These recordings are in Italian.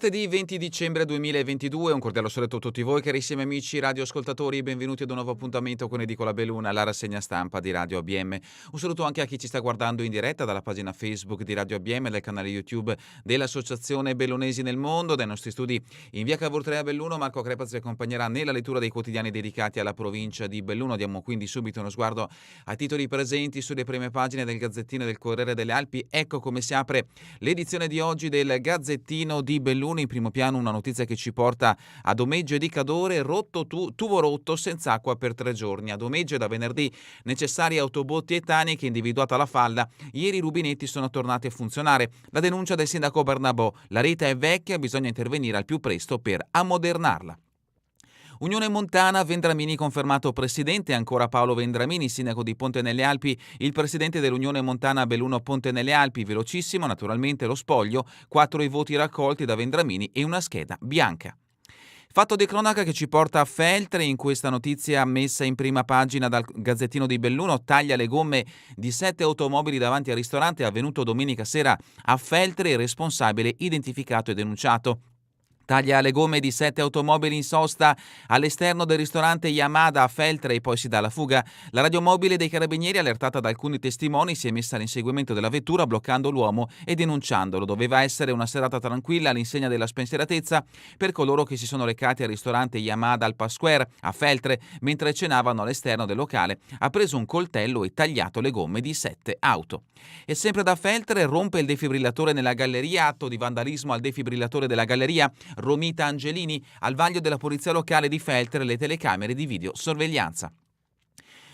Martedì 20 dicembre 2022, un cordiale saluto a tutti voi carissimi amici radioascoltatori, benvenuti ad un nuovo appuntamento con Edicola Belluna, la rassegna stampa di Radio ABM. Un saluto anche a chi ci sta guardando in diretta dalla pagina Facebook di Radio ABM e dal canale YouTube dell'Associazione Bellunesi nel Mondo. Dai nostri studi in via Cavour3 a Belluno, Marco Crepaz vi accompagnerà nella lettura dei quotidiani dedicati alla provincia di Belluno. Diamo quindi subito uno sguardo ai titoli presenti sulle prime pagine del Gazzettino del Corriere delle Alpi. Ecco come si apre l'edizione di oggi del Gazzettino di Belluno. In primo piano una notizia che ci porta a Domeggio e di Cadore, tubo rotto senza acqua per 3 giorni. A Domeggio da venerdì necessari autobotti e taniche, individuata la falla, ieri i rubinetti sono tornati a funzionare. La denuncia del sindaco Barnabò: la rete è vecchia, bisogna intervenire al più presto per ammodernarla. Unione Montana, Vendramini confermato presidente, ancora Paolo Vendramini, sindaco di Ponte nelle Alpi, il presidente dell'Unione Montana Belluno Ponte nelle Alpi. Velocissimo naturalmente lo spoglio, 4 i voti raccolti da Vendramini e una scheda bianca. Fatto di cronaca che ci porta a Feltre. In questa notizia messa in prima pagina dal Gazzettino di Belluno: taglia le gomme di 7 automobili davanti al ristorante avvenuto domenica sera a Feltre, il responsabile identificato e denunciato. Taglia le gomme di 7 automobili in sosta all'esterno del ristorante Yamada a Feltre e poi si dà alla fuga. La radiomobile dei carabinieri, allertata da alcuni testimoni, si è messa all'inseguimento della vettura bloccando l'uomo e denunciandolo. Doveva essere una serata tranquilla all'insegna della spensieratezza per coloro che si sono recati al ristorante Yamada al Pasquare a Feltre mentre cenavano all'esterno del locale. Ha preso un coltello e tagliato le gomme di 7 auto. E sempre da Feltre, rompe il defibrillatore nella galleria, atto di vandalismo al defibrillatore della galleria. Romita Angelini, al vaglio della polizia locale di Feltre le telecamere di videosorveglianza.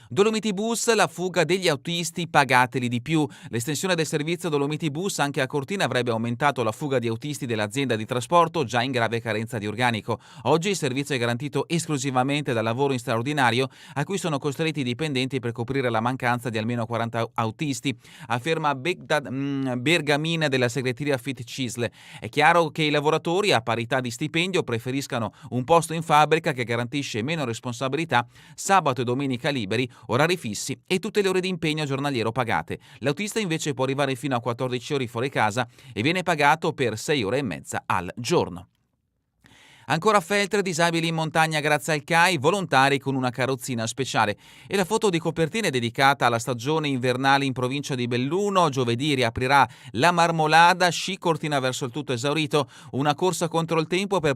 Dolomiti Bus, la fuga degli autisti, pagateli di più. L'estensione del servizio Dolomiti Bus anche a Cortina avrebbe aumentato la fuga di autisti dell'azienda di trasporto, già in grave carenza di organico. Oggi il servizio è garantito esclusivamente dal lavoro in straordinario a cui sono costretti i dipendenti per coprire la mancanza di almeno 40 autisti, afferma Bergamin della segreteria Fit Cisle. È chiaro che i lavoratori a parità di stipendio preferiscano un posto in fabbrica che garantisce meno responsabilità, sabato e domenica liberi, orari fissi e tutte le ore di impegno giornaliero pagate. L'autista invece può arrivare fino a 14 ore fuori casa e viene pagato per 6 ore e mezza al giorno. Ancora a Feltre, disabili in montagna grazie al CAI, volontari con una carrozzina speciale. E la foto di copertina è dedicata alla stagione invernale in provincia di Belluno. Giovedì riaprirà la Marmolada, sci Cortina verso il tutto esaurito, una corsa contro il tempo per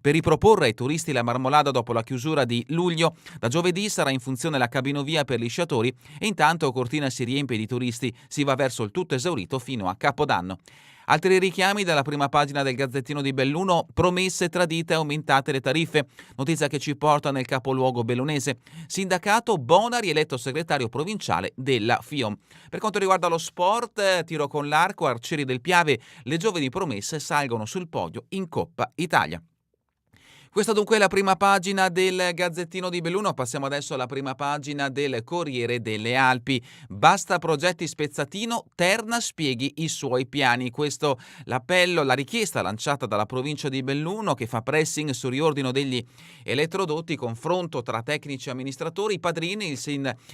riproporre ai turisti la Marmolada dopo la chiusura di luglio. Da giovedì sarà in funzione la cabinovia per gli sciatori e intanto Cortina si riempie di turisti, si va verso il tutto esaurito fino a Capodanno. Altri richiami dalla prima pagina del Gazzettino di Belluno: promesse tradite, aumentate le tariffe. Notizia che ci porta nel capoluogo bellunese. Sindacato Bonari eletto segretario provinciale della FIOM. Per quanto riguarda lo sport, tiro con l'arco, Arcieri del Piave, le giovani promesse salgono sul podio in Coppa Italia. Questa dunque è la prima pagina del Gazzettino di Belluno. Passiamo adesso alla prima pagina del Corriere delle Alpi. Basta progetti Spezzatino, Terna spieghi i suoi piani. Questo l'appello, la richiesta lanciata dalla provincia di Belluno, che fa pressing sul riordino degli elettrodotti, confronto tra tecnici e amministratori. Padrini,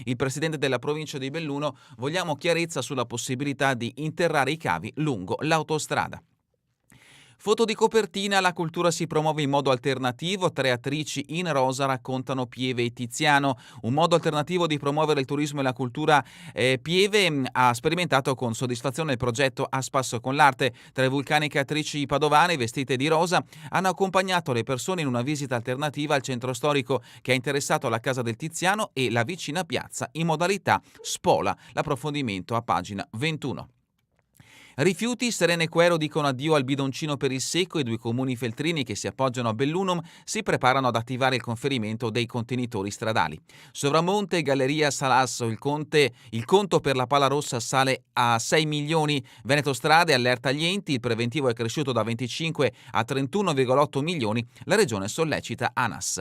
il presidente della provincia di Belluno: vogliamo chiarezza sulla possibilità di interrare i cavi lungo l'autostrada. Foto di copertina: la cultura si promuove in modo alternativo, 3 attrici in rosa raccontano Pieve e Tiziano. Un modo alternativo di promuovere il turismo e la cultura. Pieve ha sperimentato con soddisfazione il progetto A Spasso con l'Arte. 3 vulcaniche attrici padovane vestite di rosa hanno accompagnato le persone in una visita alternativa al centro storico che ha interessato la casa del Tiziano e la vicina piazza in modalità spola. L'approfondimento a pagina 21. Rifiuti, Serena e Quero dicono addio al bidoncino per il secco. I 2 comuni feltrini che si appoggiano a Bellunum si preparano ad attivare il conferimento dei contenitori stradali. Sovramonte, Galleria Salasso, il conto per la pala rossa sale a 6 milioni. Veneto Strade allerta gli enti, il preventivo è cresciuto da 25 a 31,8 milioni. La regione sollecita ANAS.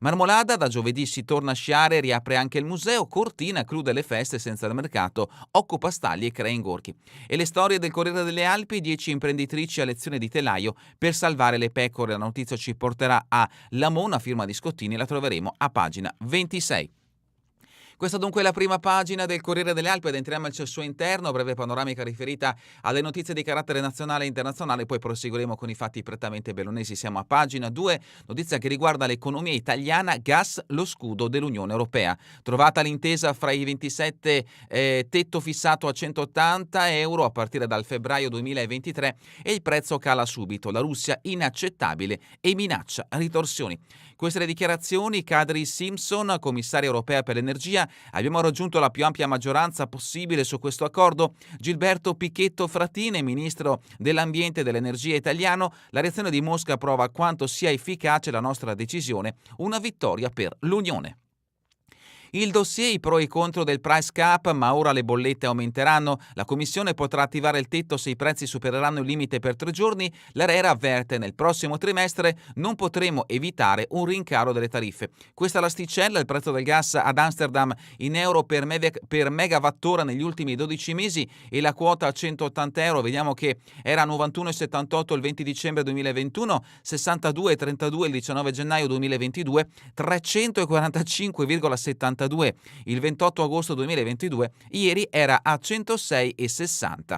Marmolada, da giovedì si torna a sciare, riapre anche il museo. Cortina chiude le feste senza il mercato, occupa stalli e crea ingorghi. E le storie del Corriere delle Alpi: 10 imprenditrici a lezione di telaio per salvare le pecore. La notizia ci porterà a Lamona, firma di Scottini, la troveremo a pagina 26. Questa dunque è la prima pagina del Corriere delle Alpi ed entriamo al suo interno, breve panoramica riferita alle notizie di carattere nazionale e internazionale, poi proseguiremo con i fatti prettamente bellunesi. Siamo a pagina 2, notizia che riguarda l'economia italiana, gas lo scudo dell'Unione Europea. Trovata l'intesa fra i 27, tetto fissato a 180 euro a partire dal febbraio 2023 e il prezzo cala subito. La Russia inaccettabile e minaccia ritorsioni. Queste le dichiarazioni, Kadri Simpson, commissaria europea per l'energia. Abbiamo raggiunto la più ampia maggioranza possibile su questo accordo. Gilberto Pichetto Frattini, ministro dell'ambiente e dell'energia italiano. La reazione di Mosca prova quanto sia efficace la nostra decisione. Una vittoria per l'Unione. Il dossier, i pro e i contro del price cap, ma ora le bollette aumenteranno. La Commissione potrà attivare il tetto se i prezzi supereranno il limite per 3 giorni. L'ARERA avverte: nel prossimo trimestre non potremo evitare un rincaro delle tariffe. Questa l'asticella, il prezzo del gas ad Amsterdam in euro per megawattora negli ultimi 12 mesi e la quota a 180 euro. Vediamo che era 91,78 il 20 dicembre 2021, 62,32 il 19 gennaio 2022, 345,72 il 28 agosto 2022, ieri era a 106,60.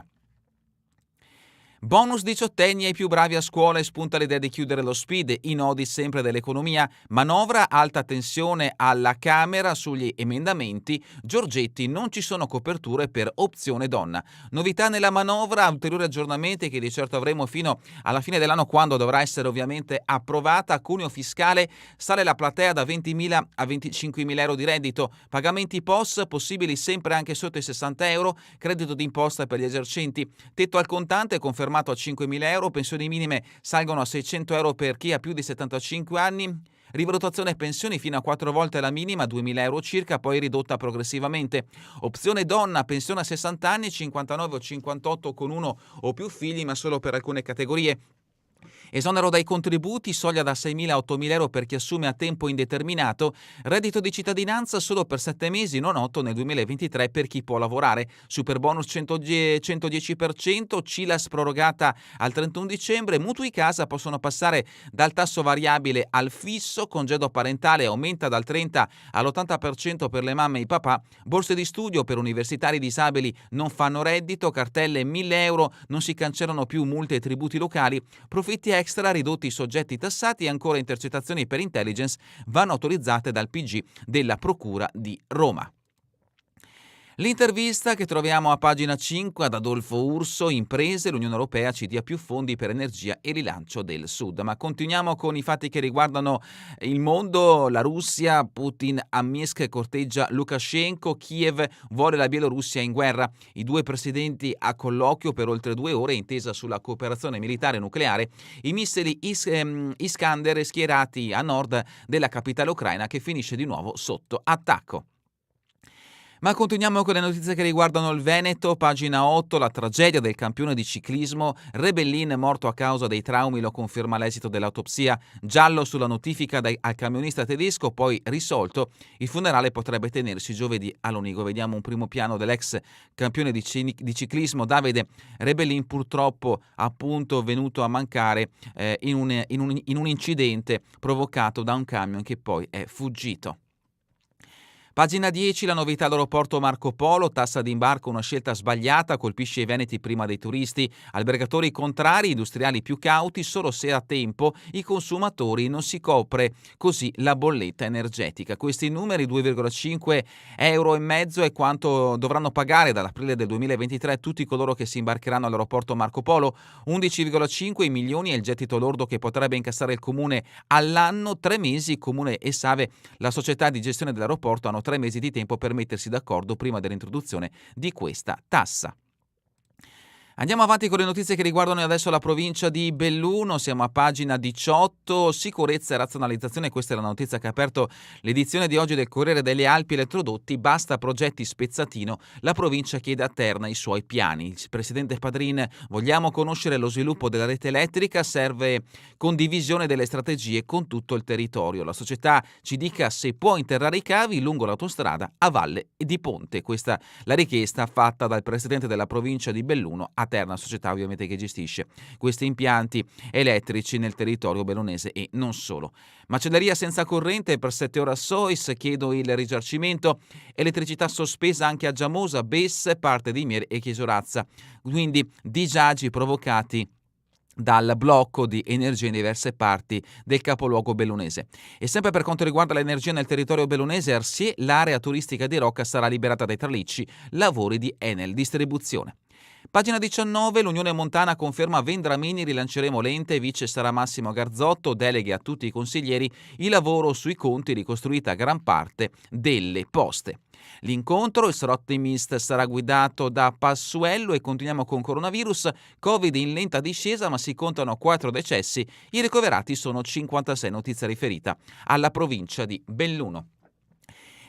Bonus diciottenni ai più bravi a scuola e spunta l'idea di chiudere lo SPID, i nodi sempre dell'economia, manovra, alta tensione alla Camera sugli emendamenti, Giorgetti non ci sono coperture per opzione donna. Novità nella manovra, ulteriori aggiornamenti che di certo avremo fino alla fine dell'anno quando dovrà essere ovviamente approvata. Cuneo fiscale, sale la platea da 20.000 a 25.000 euro di reddito, pagamenti POS possibili sempre anche sotto i 60 euro, credito d'imposta per gli esercenti, tetto al contante confermato a 5.000 euro, pensioni minime salgono a 600 euro per chi ha più di 75 anni, rivalutazione pensioni fino a 4 volte la minima, 2.000 euro circa, poi ridotta progressivamente. Opzione donna, pensione a 60 anni, 59 o 58 con uno o più figli, ma solo per alcune categorie. Esonero dai contributi, soglia da 6.000 a 8.000 euro per chi assume a tempo indeterminato, reddito di cittadinanza solo per 7 mesi, non 8 nel 2023 per chi può lavorare, superbonus 110%, CILAS prorogata al 31 dicembre, mutui casa possono passare dal tasso variabile al fisso, congedo parentale aumenta dal 30 all'80% per le mamme e i papà, borse di studio per universitari disabili non fanno reddito, cartelle 1.000 euro, non si cancellano più multe e tributi locali, profitti extra, ridotti i soggetti tassati e ancora intercettazioni per intelligence vanno autorizzate dal PG della Procura di Roma. L'intervista che troviamo a pagina 5 ad Adolfo Urso, imprese, l'Unione Europea ci dia più fondi per energia e rilancio del Sud. Ma continuiamo con i fatti che riguardano il mondo, la Russia, Putin a Minsk corteggia Lukashenko, Kiev vuole la Bielorussia in guerra. I due presidenti a colloquio per oltre 2 ore, intesa sulla cooperazione militare nucleare, i missili Iskander schierati a nord della capitale ucraina che finisce di nuovo sotto attacco. Ma continuiamo con le notizie che riguardano il Veneto, pagina 8, la tragedia del campione di ciclismo, Rebellin morto a causa dei traumi, lo conferma l'esito dell'autopsia, giallo sulla notifica al camionista tedesco, poi risolto, il funerale potrebbe tenersi giovedì a Lonigo. Vediamo un primo piano dell'ex campione di ciclismo Davide Rebellin, purtroppo appunto venuto a mancare in un incidente provocato da un camion che poi è fuggito. Pagina 10, la novità all'aeroporto Marco Polo, tassa d'imbarco una scelta sbagliata, colpisce i veneti prima dei turisti, albergatori contrari, industriali più cauti, solo se a tempo i consumatori non si copre così la bolletta energetica. Questi numeri, 2,5 euro e mezzo è quanto dovranno pagare dall'aprile del 2023 tutti coloro che si imbarcheranno all'aeroporto Marco Polo, 11,5 milioni è il gettito lordo che potrebbe incassare il comune all'anno, 3 mesi, comune e Save, la società di gestione dell'aeroporto, hanno 3 mesi di tempo per mettersi d'accordo prima dell'introduzione di questa tassa. Andiamo avanti con le notizie che riguardano adesso la provincia di Belluno, siamo a pagina 18, sicurezza e razionalizzazione, questa è la notizia che ha aperto l'edizione di oggi del Corriere delle Alpi. Elettrodotti, basta progetti spezzatino, la provincia chiede a Terna i suoi piani. Il presidente Padrin, vogliamo conoscere lo sviluppo della rete elettrica, serve condivisione delle strategie con tutto il territorio. La società ci dica se può interrare i cavi lungo l'autostrada a valle di Ponte. Questa la richiesta fatta dal presidente della provincia di Belluno a Terna, società ovviamente che gestisce questi impianti elettrici nel territorio bellunese e non solo. Macelleria senza corrente per 7 ore a Sois, chiedo il risarcimento. Elettricità sospesa anche a Giamosa, Besse, parte di Mieri e Chiesorazza. Quindi disagi provocati dal blocco di energia in diverse parti del capoluogo bellunese. E sempre per quanto riguarda l'energia nel territorio bellunese, Arsier, l'area turistica di Rocca sarà liberata dai tralicci, lavori di Enel Distribuzione. Pagina 19, l'Unione Montana conferma Vendramini, rilanceremo l'ente, vice sarà Massimo Garzotto, deleghe a tutti i consiglieri, il lavoro sui conti, ricostruita gran parte delle poste. L'incontro, il Sarà Ottimist, sarà guidato da Passuello e continuiamo con coronavirus, Covid in lenta discesa ma si contano 4 decessi, i ricoverati sono 56, notizia riferita alla provincia di Belluno.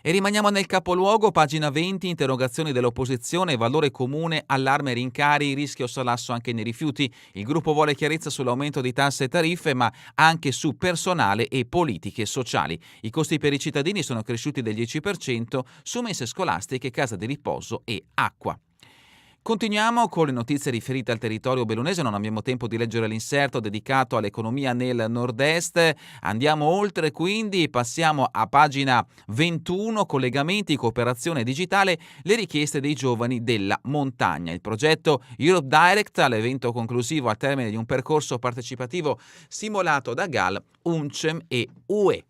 E rimaniamo nel capoluogo, pagina 20, interrogazioni dell'opposizione, valore comune, allarme rincari, rischio salasso anche nei rifiuti. Il gruppo vuole chiarezza sull'aumento di tasse e tariffe, ma anche su personale e politiche sociali. I costi per i cittadini sono cresciuti del 10% su mense scolastiche, casa di riposo e acqua. Continuiamo con le notizie riferite al territorio bellunese, non abbiamo tempo di leggere l'inserto dedicato all'economia nel nord-est, andiamo oltre quindi, passiamo a pagina 21, collegamenti, cooperazione digitale, le richieste dei giovani della montagna. Il progetto Europe Direct, all'evento conclusivo al termine di un percorso partecipativo simulato da GAL, UNCEM e UE.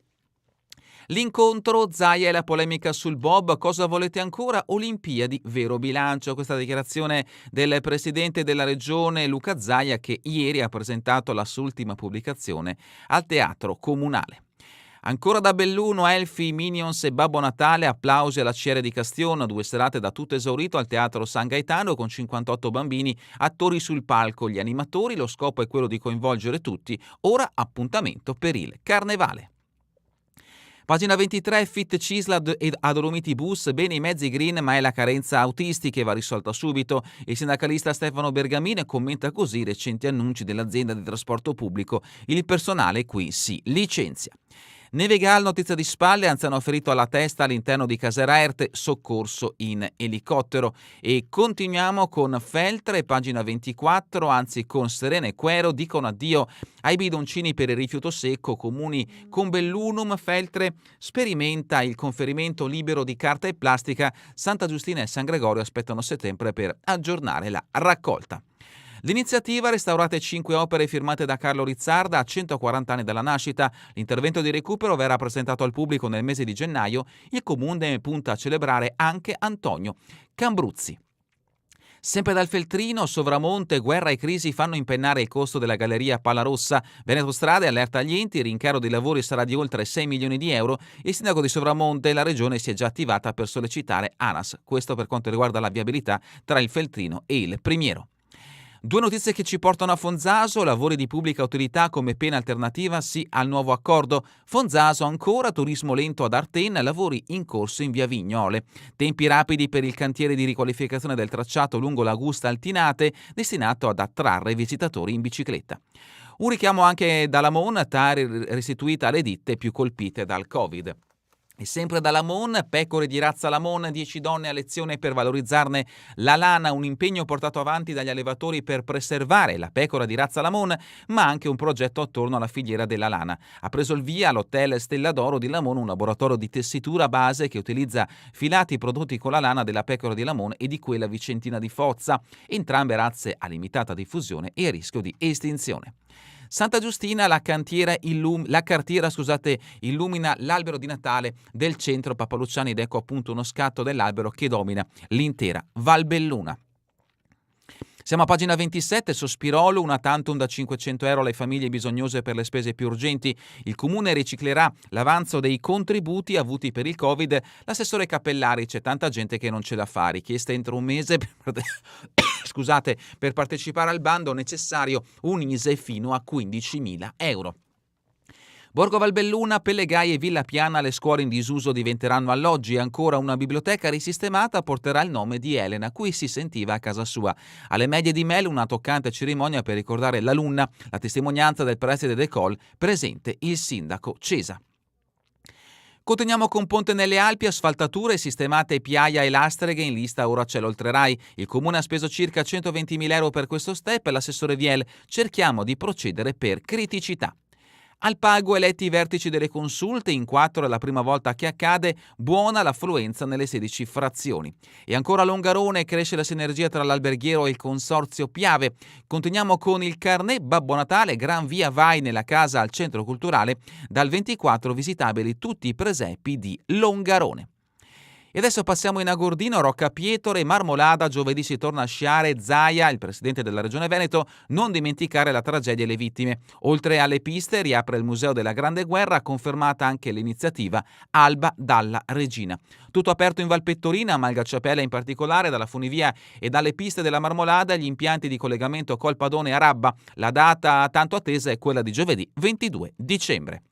L'incontro, Zaia e la polemica sul Bob, cosa volete ancora? Olimpiadi, vero bilancio. Questa dichiarazione del presidente della regione Luca Zaia che ieri ha presentato la sua ultima pubblicazione al Teatro Comunale. Ancora da Belluno, Elfi, Minions e Babbo Natale, applausi alla CR di Castion, 2 serate da tutto esaurito al Teatro San Gaetano con 58 bambini, attori sul palco, gli animatori, lo scopo è quello di coinvolgere tutti, ora appuntamento per il Carnevale. Pagina 23, Fit Cislad ed Adormiti Bus, bene i mezzi green ma è la carenza autistica, va risolta subito. Il sindacalista Stefano Bergamini commenta così i recenti annunci dell'azienda di trasporto pubblico, il personale qui si licenzia. Nevegal, notizia di spalle, anziano ferito alla testa all'interno di Caseraerte, soccorso in elicottero. E continuiamo con Feltre, pagina 24, anzi con Serena e Quero, dicono addio ai bidoncini per il rifiuto secco, comuni con Bellunum. Feltre sperimenta il conferimento libero di carta e plastica, Santa Giustina e San Gregorio aspettano settembre per aggiornare la raccolta. L'iniziativa Restaurate 5 opere firmate da Carlo Rizzarda a 140 anni dalla nascita. L'intervento di recupero verrà presentato al pubblico nel mese di gennaio. Il comune punta a celebrare anche Antonio Cambruzzi. Sempre dal Feltrino, Sovramonte, guerra e crisi fanno impennare il costo della galleria Palarossa. Veneto Strade allerta agli enti, il rincaro dei lavori sarà di oltre 6 milioni di euro. Il sindaco di Sovramonte, la regione si è già attivata per sollecitare ANAS. Questo per quanto riguarda la viabilità tra il Feltrino e il Primiero. 2 notizie che ci portano a Fonzaso, lavori di pubblica utilità come pena alternativa sì al nuovo accordo. Fonzaso ancora, turismo lento ad Arten, lavori in corso in via Vignole. Tempi rapidi per il cantiere di riqualificazione del tracciato lungo l'Augusta Altinate, destinato ad attrarre visitatori in bicicletta. Un richiamo anche dalla Mon, Tari restituita alle ditte più colpite dal Covid. E sempre dalla Mon, pecore di razza Lamon, 10 donne a lezione per valorizzarne la lana, un impegno portato avanti dagli allevatori per preservare la pecora di razza Lamon, ma anche un progetto attorno alla filiera della lana. Ha preso il via l'Hotel Stella d'Oro di Lamon, un laboratorio di tessitura base che utilizza filati prodotti con la lana della pecora di Lamon e di quella vicentina di Fozza, entrambe razze a limitata diffusione e a rischio di estinzione. Santa Giustina, la cartiera illumina l'albero di Natale del centro Papalucciani ed ecco appunto uno scatto dell'albero che domina l'intera Val Belluna. Siamo a pagina 27, Sospirolo, una tantum da 500 euro alle famiglie bisognose per le spese più urgenti. Il comune riciclerà l'avanzo dei contributi avuti per il Covid. L'assessore Cappellari, c'è tanta gente che non ce la fa, richiesta entro un mese per partecipare al bando necessario un ISEE fino a 15.000 euro. Borgo Valbelluna, Pellegai e Villa Piana, le scuole in disuso diventeranno alloggi e ancora una biblioteca risistemata porterà il nome di Elena, cui si sentiva a casa sua. Alle medie di Mel una toccante cerimonia per ricordare l'alunna, la testimonianza del preside de Col, presente il sindaco Cesa. Continuiamo con Ponte nelle Alpi, asfaltature, sistemate Piaia e Lastreghe in lista ora c'è l'Oltrerai. Il comune ha speso circa 120.000 euro per questo step e l'assessore Viel cerchiamo di procedere per criticità. Al Pago eletti i vertici delle consulte, in 4 è la prima volta che accade, buona l'affluenza nelle 16 frazioni. E ancora a Longarone cresce la sinergia tra l'alberghiero e il consorzio Piave. Continuiamo con il Carnet Babbo Natale, gran via vai nella casa al centro culturale, dal 24 visitabili tutti i presepi di Longarone. E adesso passiamo in Agordino, Rocca Pietore, Marmolada, giovedì si torna a sciare, Zaia, il presidente della Regione Veneto, non dimenticare la tragedia e le vittime. Oltre alle piste riapre il Museo della Grande Guerra, confermata anche l'iniziativa Alba dalla Regina. Tutto aperto in Valpettorina, Malgacciapelle in particolare, dalla funivia e dalle piste della Marmolada, gli impianti di collegamento Colpadone a Rabba. La data tanto attesa è quella di giovedì 22 dicembre.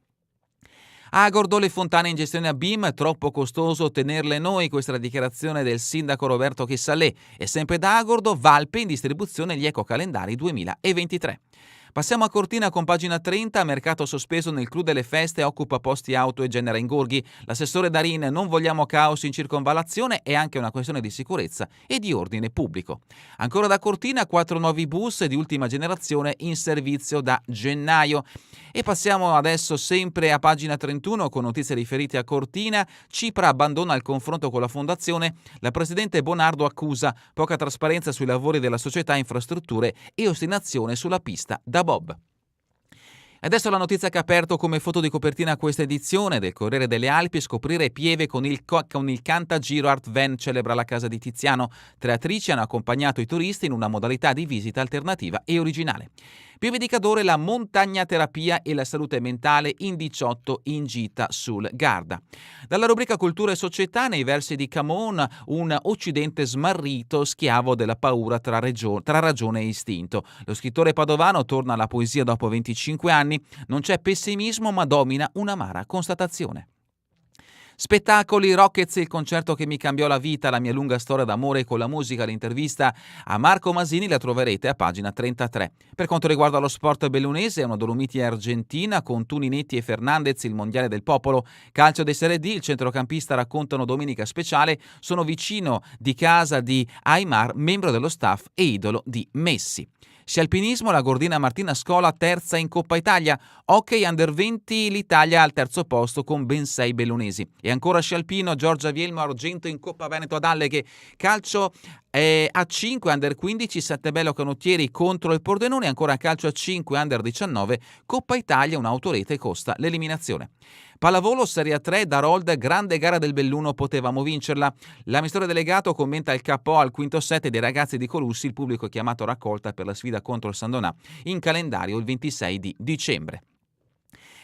Agordo, le fontane in gestione a BIM, troppo costoso tenerle noi, questa è la dichiarazione del sindaco Roberto Chissallè. E sempre da Agordo, Valpe in distribuzione gli ecocalendari 2023. Passiamo a Cortina con pagina 30, mercato sospeso nel clou delle feste, occupa posti auto e genera ingorghi. L'assessore Darin, non vogliamo caos in circonvallazione, è anche una questione di sicurezza e di ordine pubblico. Ancora da Cortina, 4 nuovi bus di ultima generazione in servizio da gennaio. E passiamo adesso sempre a pagina 31 con notizie riferite a Cortina. Cipra abbandona il confronto con la fondazione, la presidente Bonardo accusa poca trasparenza sui lavori della società infrastrutture e ostinazione sulla pista da bob. Adesso la notizia che ha aperto come foto di copertina questa edizione del Corriere delle Alpi, scoprire Pieve con il Cantagiro Art Van celebra la casa di Tiziano. 3 attrici hanno accompagnato i turisti in una modalità di visita alternativa e originale. Pieve di Cadore, la montagnaterapia e la salute mentale in 18 in gita sul Garda. Dalla rubrica Cultura e Società, nei versi di Camon, un occidente smarrito, schiavo della paura tra ragione e istinto. Lo scrittore padovano torna alla poesia dopo 25 anni, non c'è pessimismo ma domina un'amara constatazione. Spettacoli, Rockets, il concerto che mi cambiò la vita, la mia lunga storia d'amore con la musica, l'intervista a Marco Masini la troverete a pagina 33. Per quanto riguarda lo sport bellunese, è una Dolomiti Argentina con Tuninetti e Fernandez, il mondiale del popolo. Calcio di Serie D, il centrocampista raccontano domenica speciale, sono vicino di casa di Aimar, membro dello staff e idolo di Messi. Sci alpinismo, la Gordina Martina Scola terza in Coppa Italia. Hockey under 20, l'Italia al terzo posto con ben 6 bellunesi. E ancora sci alpino, Giorgia Vielmo argento in Coppa Veneto ad Alleghe. Calcio a 5 under 15, Settebello Canottieri contro il Pordenone. Ancora calcio a 5 under 19, Coppa Italia, un'autorete costa l'eliminazione. Pallavolo Serie 3, Darold, grande gara del Belluno, potevamo vincerla. L'amministratore delegato commenta il KO al quinto set dei ragazzi di Colussi, il pubblico è chiamato a raccolta per la sfida contro il San Donà, in calendario il 26 di dicembre.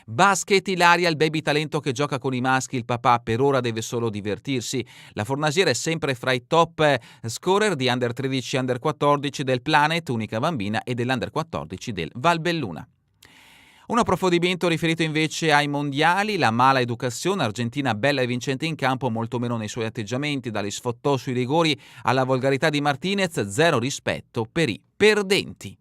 Basket, Ilaria, il baby talento che gioca con i maschi, il papà per ora deve solo divertirsi. La Fornasiera è sempre fra i top scorer di Under 13 e Under 14 del Planet, unica bambina, e dell'Under 14 del Valbelluna. Un approfondimento riferito invece ai mondiali, la mala educazione, Argentina bella e vincente in campo, molto meno nei suoi atteggiamenti, dagli sfottò sui rigori alla volgarità di Martinez, zero rispetto per i perdenti.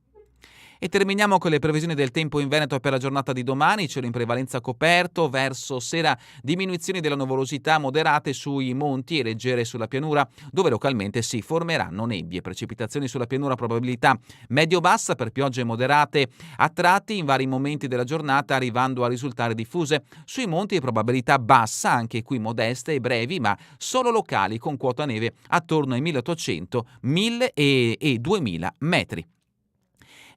E terminiamo con le previsioni del tempo in Veneto per la giornata di domani, cielo in prevalenza coperto, verso sera diminuzioni della nuvolosità moderate sui monti e leggere sulla pianura, dove localmente si formeranno nebbie, precipitazioni sulla pianura, probabilità medio-bassa per piogge moderate a tratti in vari momenti della giornata, arrivando a risultare diffuse. Sui monti probabilità bassa, anche qui modeste e brevi, ma solo locali, con quota neve attorno ai 1800, 1000 e 2000 metri.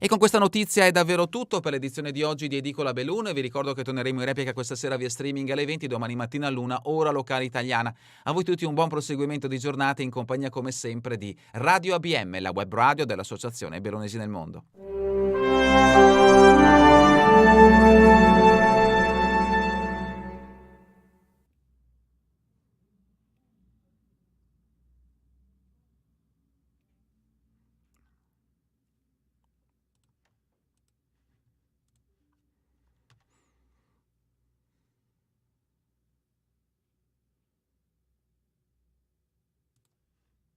E con questa notizia è davvero tutto per l'edizione di oggi di Edicola Belluno. Vi ricordo che torneremo in replica questa sera via streaming alle 20, domani mattina all'1, ora locale italiana. A voi tutti un buon proseguimento di giornata in compagnia come sempre di Radio ABM, la web radio dell'Associazione Bellunesi nel Mondo.